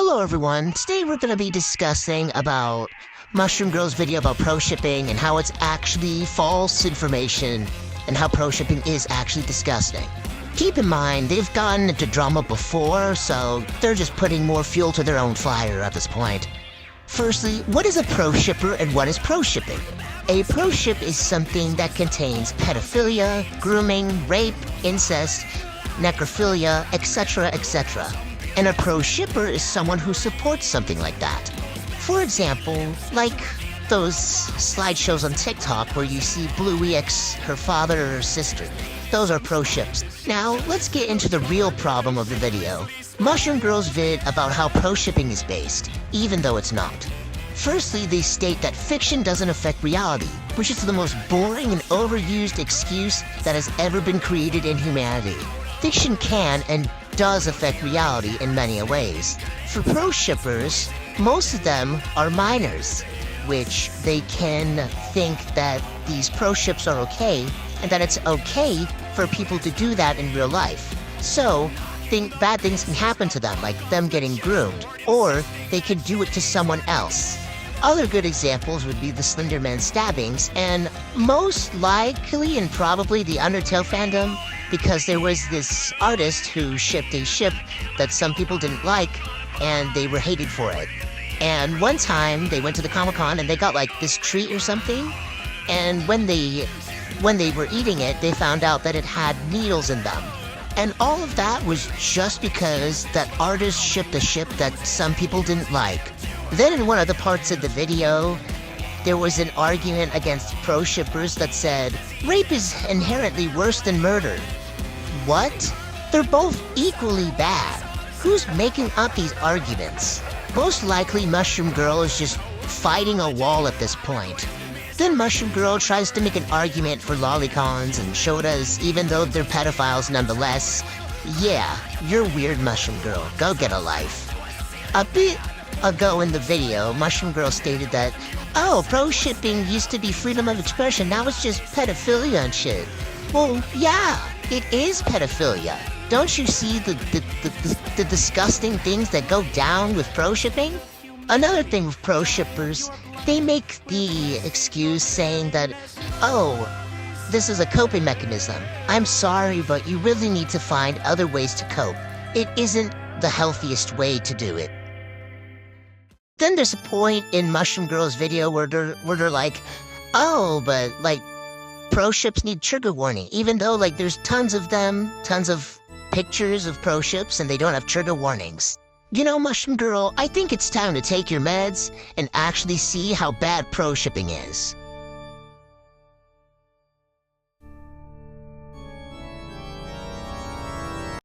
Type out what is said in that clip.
Hello everyone, today we're going to be discussing about Mushroom Girl's video about pro shipping and how it's actually false information and how pro shipping is actually disgusting. Keep in mind, they've gotten into drama before, so they're just putting more fuel to their own fire at this point. Firstly, what is a pro shipper and what is pro shipping? A pro ship is something that contains pedophilia, grooming, rape, incest, necrophilia, etc., etc. And a pro shipper is someone who supports something like that. For example, like those slideshows on TikTok where you see Bluey X, her father or her sister. Those are pro ships. Now, let's get into the real problem of the video. Mushroom Girl's vid about how pro shipping is based, even though it's not. Firstly, they state that fiction doesn't affect reality, which is the most boring and overused excuse that has ever been created in humanity. Fiction can and does affect reality in many ways. For pro shippers, most of them are minors, which they can think that these pro ships are okay and that it's okay for people to do that in real life. So, bad things can happen to them, like them getting groomed, or they could do it to someone else. Other good examples would be the Slender Man stabbings, and most likely and probably the Undertale fandom, because there was this artist who shipped a ship that some people didn't like, and they were hated for it. And one time, they went to the Comic-Con and they got like this treat or something, and when they were eating it, they found out that it had needles in them. And all of that was just because that artist shipped a ship that some people didn't like. Then in one of the parts of the video, there was an argument against pro shippers that said, rape is inherently worse than murder. What? They're both equally bad. Who's making up these arguments? Most likely Mushroom Girl is just fighting a wall at this point. Then Mushroom Girl tries to make an argument for lolicons and showed us, even though they're pedophiles nonetheless, yeah, you're weird, Mushroom Girl. Go get a life. A bit ago in the video, Mushroom Girl stated that, oh, pro shipping used to be freedom of expression, now it's just pedophilia and shit. Well, yeah, it is pedophilia. Don't you see the disgusting things that go down with pro shipping? Another thing with pro shippers, they make the excuse saying that, oh, this is a coping mechanism. I'm sorry, but you really need to find other ways to cope. It isn't the healthiest way to do it. Then there's a point in Mushroom Girl's video where they're like, oh, but like pro ships need trigger warning, even though like there's tons of them, tons of pictures of pro ships and they don't have trigger warnings. You know, Mushroom Girl, I think it's time to take your meds and actually see how bad pro shipping is.